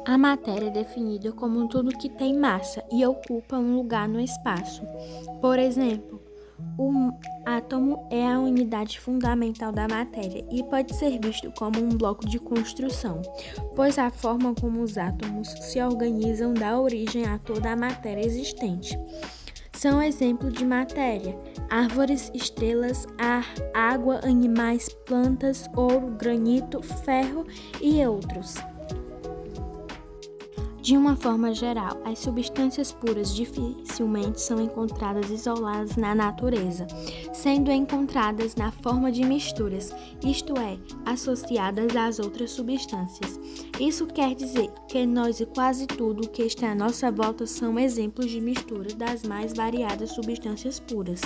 A matéria é definida como tudo que tem massa e ocupa um lugar no espaço. Por exemplo, o átomo é a unidade fundamental da matéria e pode ser visto como um bloco de construção, pois a forma como os átomos se organizam dá origem a toda a matéria existente. São exemplos de matéria: árvores, estrelas, ar, água, animais, plantas, ouro, granito, ferro e outros. De uma forma geral, as substâncias puras dificilmente são encontradas isoladas na natureza, sendo encontradas na forma de misturas, isto é, associadas às outras substâncias. Isso quer dizer que nós e quase tudo que está à nossa volta são exemplos de mistura das mais variadas substâncias puras.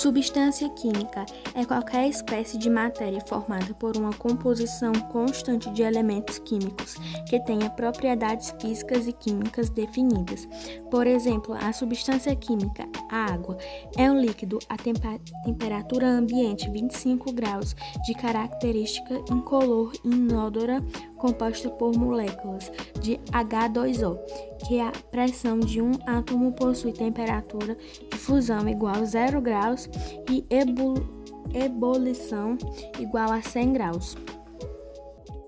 Substância química é qualquer espécie de matéria formada por uma composição constante de elementos químicos que tenha propriedades físicas e químicas definidas. Por exemplo, a substância química, a água, é um líquido a temperatura ambiente 25 graus, de característica incolor e inodora, composta por moléculas de H2O, que a pressão de um átomo possui temperatura de fusão igual a 0 graus e ebulição igual a 100 graus.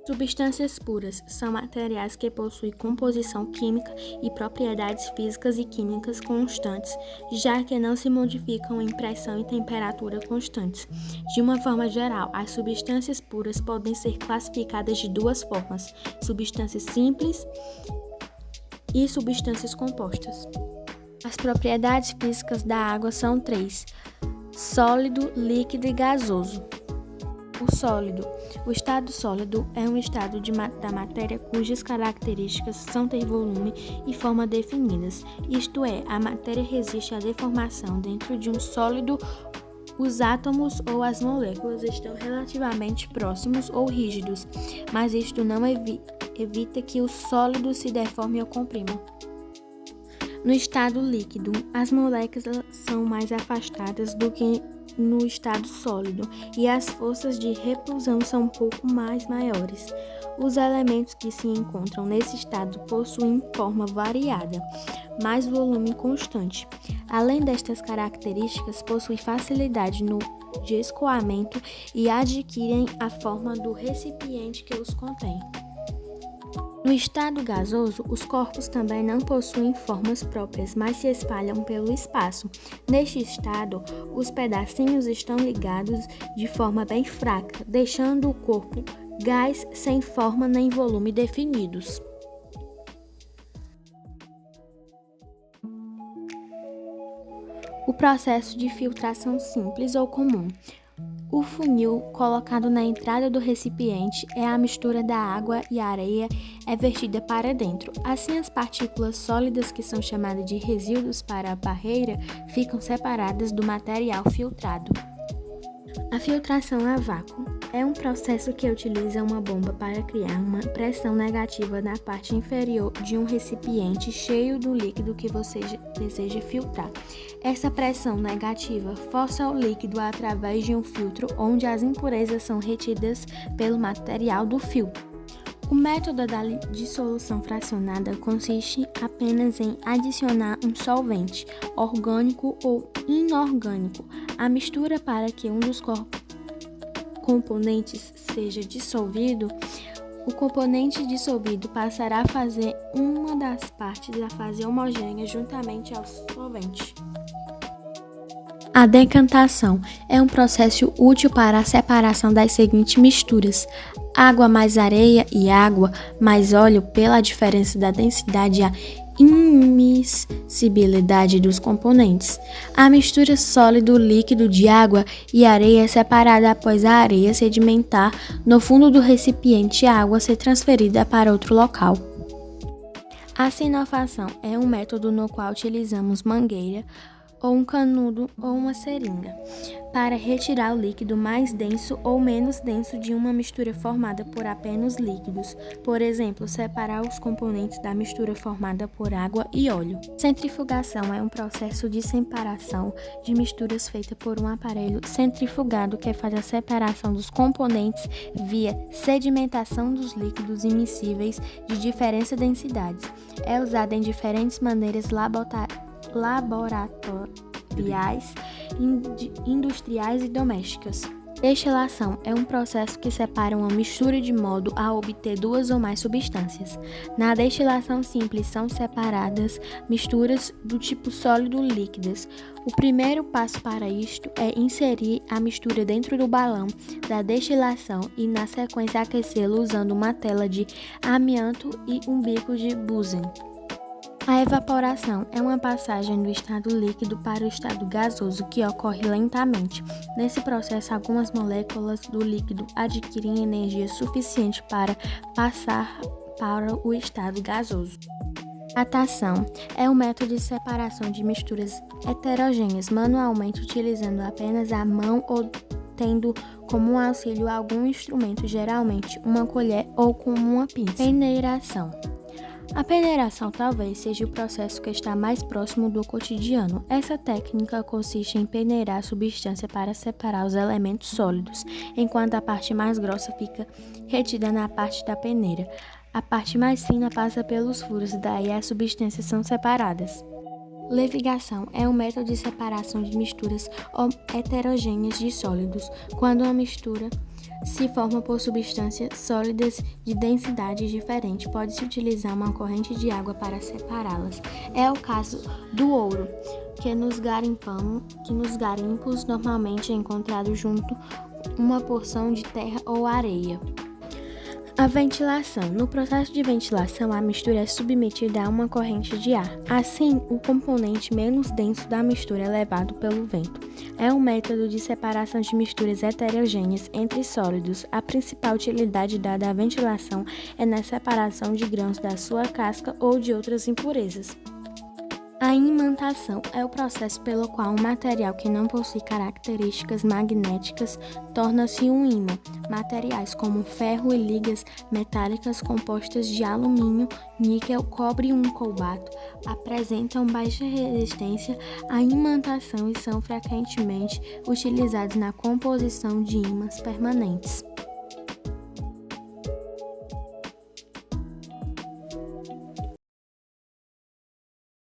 Substâncias puras são materiais que possuem composição química e propriedades físicas e químicas constantes, já que não se modificam em pressão e temperatura constantes. De uma forma geral, as substâncias puras podem ser classificadas de duas formas: substâncias simples e substâncias compostas. As propriedades físicas da água são três: sólido, líquido e gasoso. O sólido. O estado sólido é um estado da matéria cujas características são ter volume e forma definidas, isto é, a matéria resiste à deformação. Dentro de um sólido, os átomos ou as moléculas estão relativamente próximos ou rígidos, mas isto não evita que o sólido se deforme ou comprima. No estado líquido, as moléculas são mais afastadas do que no estado sólido e as forças de repulsão são um pouco mais maiores. Os elementos que se encontram nesse estado possuem forma variada, mas volume constante. Além destas características, possuem facilidade de escoamento e adquirem a forma do recipiente que os contém. No estado gasoso, os corpos também não possuem formas próprias, mas se espalham pelo espaço. Neste estado, os pedacinhos estão ligados de forma bem fraca, deixando o corpo gás sem forma nem volume definidos. O processo de filtração simples ou comum. O funil colocado na entrada do recipiente é a mistura da água e a areia é vertida para dentro. Assim, as partículas sólidas, que são chamadas de resíduos para a barreira, ficam separadas do material filtrado. A filtração a vácuo é um processo que utiliza uma bomba para criar uma pressão negativa na parte inferior de um recipiente cheio do líquido que você deseja filtrar. Essa pressão negativa força o líquido através de um filtro onde as impurezas são retidas pelo material do filtro. O método da dissolução fracionada consiste apenas em adicionar um solvente, orgânico ou inorgânico, à mistura para que um dos componentes seja dissolvido. O componente dissolvido passará a fazer uma das partes da fase homogênea juntamente ao solvente. A decantação é um processo útil para a separação das seguintes misturas: água mais areia e água mais óleo, pela diferença da densidade e a immiscibilidade dos componentes. A mistura sólido-líquido de água e areia é separada após a areia sedimentar no fundo do recipiente e a água ser transferida para outro local. A sinofação é um método no qual utilizamos mangueira ou um canudo ou uma seringa, para retirar o líquido mais denso ou menos denso de uma mistura formada por apenas líquidos. Por exemplo, separar os componentes da mistura formada por água e óleo. Centrifugação é um processo de separação de misturas feita por um aparelho centrifugado que faz a separação dos componentes via sedimentação dos líquidos immiscíveis de diferentes densidades. É usada em diferentes maneiras laboratoriais, industriais e domésticas. Destilação é um processo que separa uma mistura de modo a obter duas ou mais substâncias. Na destilação simples são separadas misturas do tipo sólido-líquidas. O primeiro passo para isto é inserir a mistura dentro do balão da destilação e, na sequência, aquecê-lo usando uma tela de amianto e um bico de Bunsen. A evaporação é uma passagem do estado líquido para o estado gasoso que ocorre lentamente. Nesse processo, algumas moléculas do líquido adquirem energia suficiente para passar para o estado gasoso. Natação é um método de separação de misturas heterogêneas manualmente utilizando apenas a mão ou tendo como auxílio algum instrumento, geralmente uma colher ou como uma pinça. Peneiração. A peneiração talvez seja o processo que está mais próximo do cotidiano. Essa técnica consiste em peneirar a substância para separar os elementos sólidos, enquanto a parte mais grossa fica retida na parte da peneira. A parte mais fina passa pelos furos, daí as substâncias são separadas. Levigação é um método de separação de misturas heterogêneas de sólidos, quando uma mistura se forma por substâncias sólidas de densidades diferentes. Pode-se utilizar uma corrente de água para separá-las. É o caso do ouro, que nos garimpos normalmente é encontrado junto uma porção de terra ou areia. A ventilação. No processo de ventilação, a mistura é submetida a uma corrente de ar. Assim, o componente menos denso da mistura é levado pelo vento. É um método de separação de misturas heterogêneas entre sólidos. A principal utilidade dada à ventilação é na separação de grãos da sua casca ou de outras impurezas. A imantação é o processo pelo qual um material que não possui características magnéticas torna-se um ímã. Materiais como ferro e ligas metálicas compostas de alumínio, níquel, cobre e cobalto apresentam baixa resistência à imantação e são frequentemente utilizados na composição de ímãs permanentes.